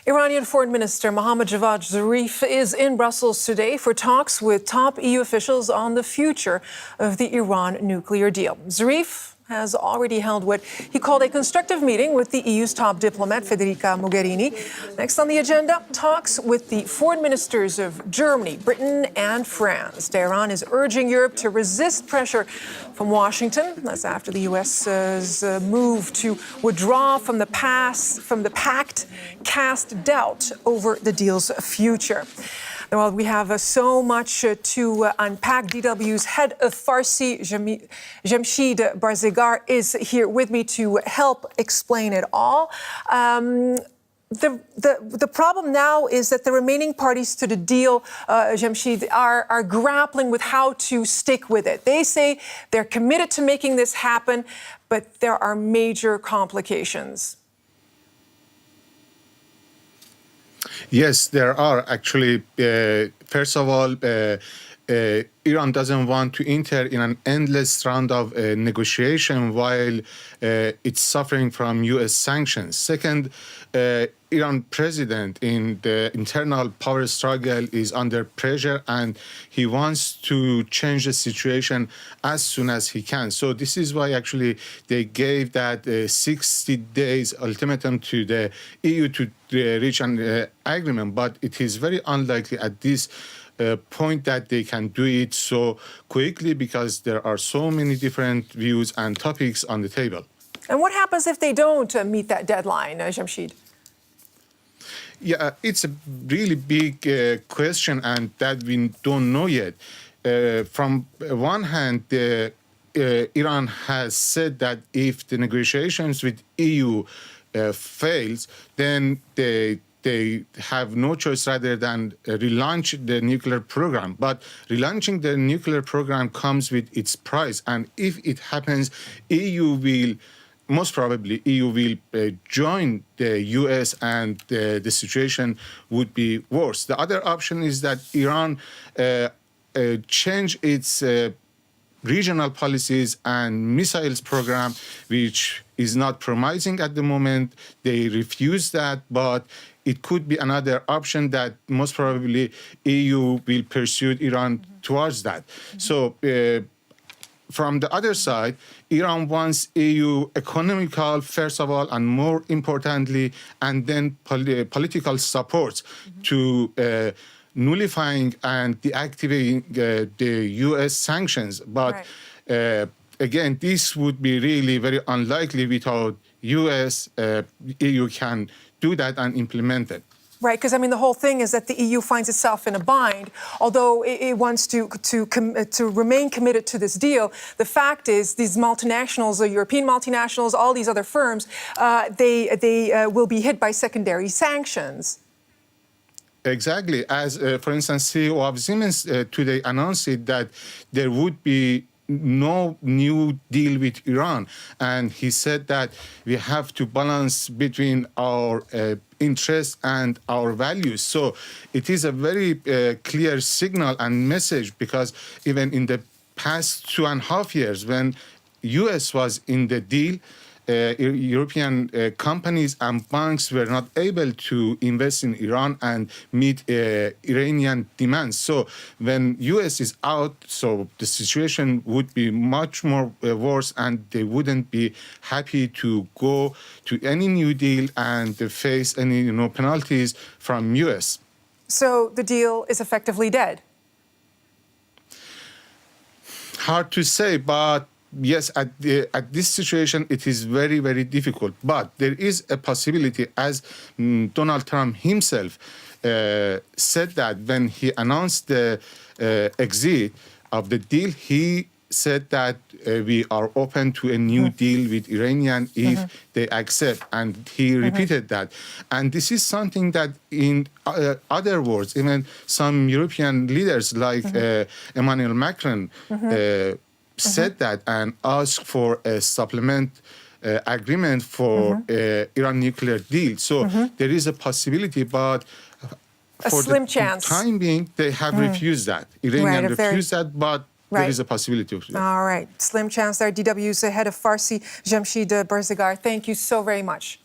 Iranian Foreign Minister Mohammad Javad Zarif is in Brussels today for talks with top EU officials on the future of the Iran nuclear deal. Zarif has already held what he called a constructive meeting with the EU's top diplomat, Federica Mogherini. Next on the agenda, talks with the foreign ministers of Germany, Britain and France. Tehran is urging Europe to resist pressure from Washington. That's after the U.S.'s move to withdraw from the pact cast doubt over the deal's future. Well, we have so much to unpack. DW's head of Farsi, Jamshid Barzegar, is here with me to help explain it all. The problem now is that the remaining parties to the deal, Jamshid, are grappling with how to stick with it. They say they're committed to making this happen, but there are major complications. Yes, there are actually. First of all, Iran doesn't want to enter in an endless round of negotiation while it's suffering from U.S. sanctions. Second, Iran president in the internal power struggle is under pressure and he wants to change the situation as soon as he can. So this is why actually they gave that 60 days ultimatum to the EU to reach an agreement, but it is very unlikely at this point that they can do it so quickly because there are so many different views and topics on the table. And what happens if they don't meet that deadline, Jamshid? Yeah, it's a really big question and that we don't know yet. From one hand, Iran has said that if the negotiations with EU fails, then they have no choice rather than relaunch the nuclear program. But relaunching the nuclear program comes with its price. And if it happens, most probably EU will join the US and the situation would be worse. The other option is that Iran change its regional policies and missiles program, which is not promising at the moment. They refuse that, but it could be another option that most probably EU will pursue Iran towards that. So from the other side, Iran wants EU economical, first of all, and more importantly, and then political support to nullifying and deactivating the U.S. sanctions. But again, this would be really very unlikely without U.S. EU can do that and implement it. Right, because I mean the whole thing is that the EU finds itself in a bind. Although it wants to remain committed to this deal, the fact is these multinationals, the European multinationals, all these other firms, they will be hit by secondary sanctions. Exactly. As, for instance, CEO of Siemens today announced that there would be no new deal with Iran. And he said that we have to balance between our interests and our values. So it is a very clear signal and message because even in the past 2.5 years, when US was in the deal, European companies and banks were not able to invest in Iran and meet Iranian demands. So when US is out, so the situation would be much more worse and they wouldn't be happy to go to any new deal and face any penalties from US. So the deal is effectively dead? Hard to say, but yes, at this situation, it is very, very difficult. But there is a possibility, as Donald Trump himself said that when he announced the exit of the deal, he said that we are open to a new deal with Iranian if they accept. And he repeated that. And this is something that in other words, even some European leaders like Emmanuel Macron said that and asked for a supplement agreement for Iran nuclear deal. So there is a possibility, but for the time being, they have refused that. Iranian refused that, but there is a possibility of that. All right. Slim chance there. DW's head of Farsi, Jamshid Barzegar. Thank you so very much.